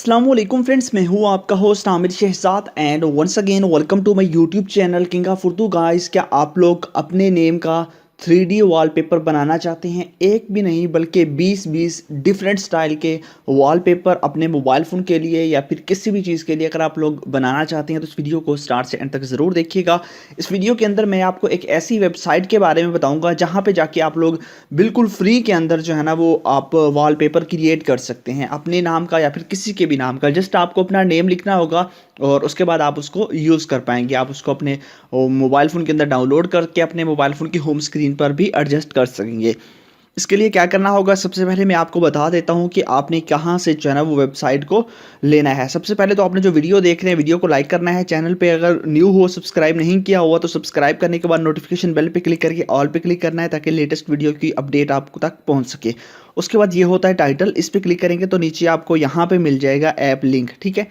अस्सलाम वालेकुम फ्रेंड्स, मैं हूँ आपका host Aamir Shahzad and once again welcome to my YouTube channel king of Urdu guys. क्या आप लोग अपने नेम का 3D वॉलपेपर बनाना चाहते हैं? एक भी नहीं बल्कि 20-20 डिफरेंट स्टाइल के वॉलपेपर अपने मोबाइल फ़ोन के लिए या फिर किसी भी चीज़ के लिए अगर आप लोग बनाना चाहते हैं तो इस वीडियो को स्टार्ट से एंड तक ज़रूर देखिएगा। इस वीडियो के अंदर मैं आपको एक ऐसी वेबसाइट के बारे में बताऊंगा जहां पे जाके आप लोग बिल्कुल फ्री के अंदर जो है ना वो आप वॉलपेपर क्रिएट कर सकते हैं अपने नाम का या फिर किसी के भी नाम का। जस्ट आपको अपना नेम लिखना होगा और उसके बाद आप उसको यूज़ कर पाएंगे। आप उसको अपने मोबाइल फ़ोन के अंदर डाउनलोड करके अपने मोबाइल फ़ोन की होम स्क्रीन पर भी एडजस्ट कर सकेंगे। इसके लिए क्या करना होगा, सबसे पहले मैं आपको बता देता हूं कि आपने कहां से जो है ना वो वेबसाइट को लेना है। सबसे पहले तो आपने जो वीडियो देख रहे हैं वीडियो को लाइक करना है। चैनल पे अगर न्यू हो, सब्सक्राइब नहीं किया हुआ तो सब्सक्राइब करने के बाद नोटिफिकेशन बेल पे क्लिक करके ऑल पे क्लिक करना है ताकि लेटेस्ट वीडियो की अपडेट आपको तक पहुंच सके। उसके बाद ये होता है टाइटल, इस पर क्लिक करेंगे तो नीचे आपको यहाँ पे मिल जाएगा ऐप लिंक। ठीक है,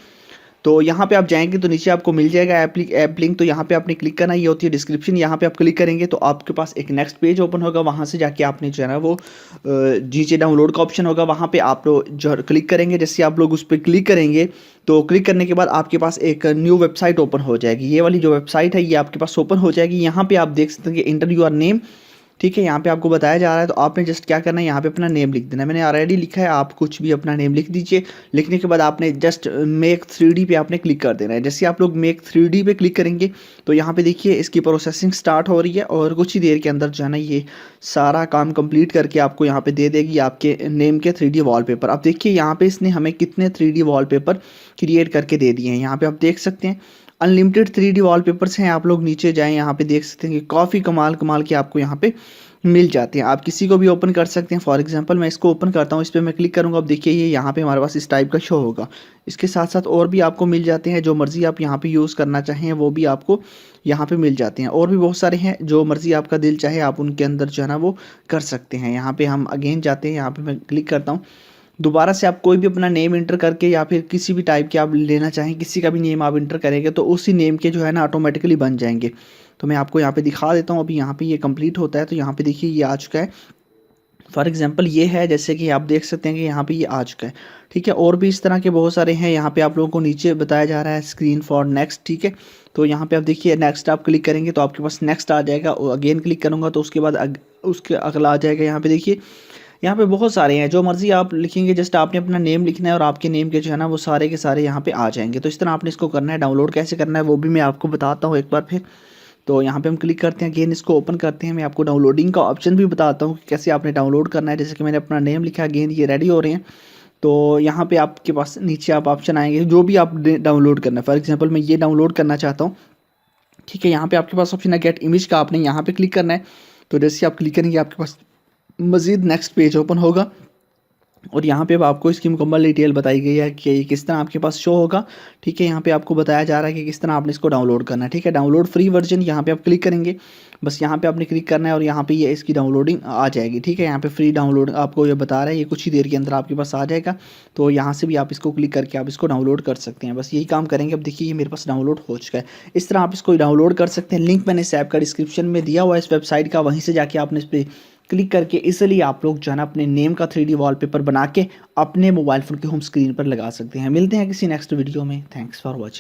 तो यहाँ पे आप जाएंगे तो नीचे आपको मिल जाएगा ऐप लिंक। तो यहाँ पे आपने क्लिक करना, ये होती है डिस्क्रिप्शन। यहाँ पे आप क्लिक करेंगे तो आपके पास एक नेक्स्ट पेज ओपन होगा। वहाँ से जाके आपने जो है ना वो नीचे डाउनलोड का ऑप्शन होगा, वहाँ पे आप लोग जो क्लिक करेंगे। जैसे आप लोग उस पर क्लिक करेंगे तो क्लिक करने के बाद आपके पास एक न्यू वेबसाइट ओपन हो जाएगी। ये वाली जो वेबसाइट है ये आपके पास ओपन हो जाएगी। यहाँ पे आप देख सकते हैं कि इंटर योर नेम। ठीक है, यहाँ पे आपको बताया जा रहा है तो आपने जस्ट क्या करना है, यहाँ पे अपना नेम लिख देना है। मैंने ऑलरेडी लिखा है, आप कुछ भी अपना नेम लिख दीजिए। लिखने के बाद आपने जस्ट मेक 3D पे आपने क्लिक कर देना है। जैसे आप लोग मेक 3D पे क्लिक करेंगे तो यहाँ पे देखिए इसकी प्रोसेसिंग स्टार्ट हो रही है और कुछ ही देर के अंदर जो है ना ये सारा काम कंप्लीट करके आपको यहाँ पे दे देगी आपके नेम के 3D वॉलपेपर। अब देखिए यहाँ पे इसने हमें कितने 3D वॉलपेपर क्रिएट करके दे दिए हैं। यहाँ पे आप देख सकते हैं अनलिमिटेड 3D वॉलपेपर्स हैं। आप लोग नीचे जाएं, यहाँ पे देख सकते हैं कि काफ़ी कमाल कमाल के आपको यहाँ पे मिल जाते हैं। आप किसी को भी ओपन कर सकते हैं। फॉर एग्जांपल मैं इसको ओपन करता हूँ, इस पर मैं क्लिक करूँगा। अब देखिए ये यहाँ पे हमारे पास इस टाइप का शो होगा। इसके साथ साथ और भी आपको मिल जाते हैं, जो मर्ज़ी आप यहाँ पे यूज़ करना चाहें वो भी आपको यहाँ पे मिल जाते हैं। और भी बहुत सारे हैं, जो मर्ज़ी आपका दिल चाहे आप उनके अंदर जो है ना वो कर सकते हैं। यहाँ पे हम अगेन जाते हैं, यहाँ पे मैं क्लिक करता हूँ। दोबारा से आप कोई भी अपना नेम इंटर करके या फिर किसी भी टाइप के आप लेना चाहें, किसी का भी नेम आप इंटर करेंगे तो उसी नेम के जो है ना ऑटोमेटिकली बन जाएंगे। तो मैं आपको यहाँ पे दिखा देता हूँ। अभी यहाँ पे ये कंप्लीट होता है तो यहाँ पे देखिए ये आ चुका है। फॉर एग्जांपल ये है, जैसे कि आप देख सकते हैं कि यहाँ पे ये आ चुका है। ठीक है, और भी इस तरह के बहुत सारे हैं। यहाँ पे आप लोगों को नीचे बताया जा रहा है स्क्रीन फॉर नेक्स्ट। ठीक है, तो यहाँ पे आप देखिए नेक्स्ट आप क्लिक करेंगे तो आपके पास नेक्स्ट आ जाएगा और अगेन क्लिक करूँगा तो उसके बाद उसके अगला आ जाएगा। यहाँ पे देखिए यहाँ पे बहुत सारे हैं, जो मर्ज़ी आप लिखेंगे। जस्ट आपने अपना नेम लिखना है और आपके नेम के जो है ना वो सारे के सारे यहाँ पे आ जाएंगे। तो इस तरह आपने इसको करना है। डाउनलोड कैसे करना है वो भी मैं आपको बताता हूँ एक बार फिर। तो यहाँ पे हम क्लिक करते हैं, अगेन इसको ओपन करते हैं। मैं आपको डाउनलोडिंग का ऑप्शन भी बताता हूँ कि कैसे आपने डाउनलोड करना है। जैसे कि मैंने अपना नेम लिखा, अगेन ये रेडी हो रहे हैं। तो यहाँ पे आपके पास नीचे आप ऑप्शन आएंगे जो भी आप डाउनलोड करना है। फॉर एग्जाम्पल मैं ये डाउनलोड करना चाहता हूँ। ठीक है, यहाँ पे आपके पास ऑप्शन है गेट इमेज का, आपने यहाँ पे क्लिक करना है। तो जैसे आप क्लिक करेंगे आपके पास मज़ीद नेक्स्ट पेज ओपन होगा और यहाँ पे अब आपको इसकी मुकम्मल डिटेल बताई गई है कि किस तरह आपके पास शो होगा। ठीक है, यहाँ पे आपको बताया जा रहा है कि किस तरह आपने इसको डाउनलोड करना है। ठीक है, डाउनलोड फ्री वर्जन यहाँ पे आप क्लिक करेंगे, बस यहाँ पे आपने क्लिक करना है और यहाँ पे ये इसकी डाउनलोडिंग आ जाएगी। ठीक है, यहाँ पे फ्री डाउनलोड आपको ये बता रहा है, ये कुछ ही देर के अंदर आपके पास आ जाएगा। तो यहाँ से भी आप इसको क्लिक करके आप इसको डाउनलोड कर सकते हैं। बस यही काम करेंगे। अब देखिए ये मेरे पास डाउनलोड हो चुका है। इस तरह आप इसको डाउनलोड कर सकते हैं। लिंक मैंने इस ऐप का डिस्क्रिप्शन में दिया हुआ है इस वेबसाइट का, वहीं से जाके आपने इस पर क्लिक करके इसलिए आप लोग जो है ना अपने नेम का 3D वॉलपेपर बना के अपने मोबाइल फ़ोन की होम स्क्रीन पर लगा सकते हैं। मिलते हैं किसी नेक्स्ट वीडियो में। Thanks for watching.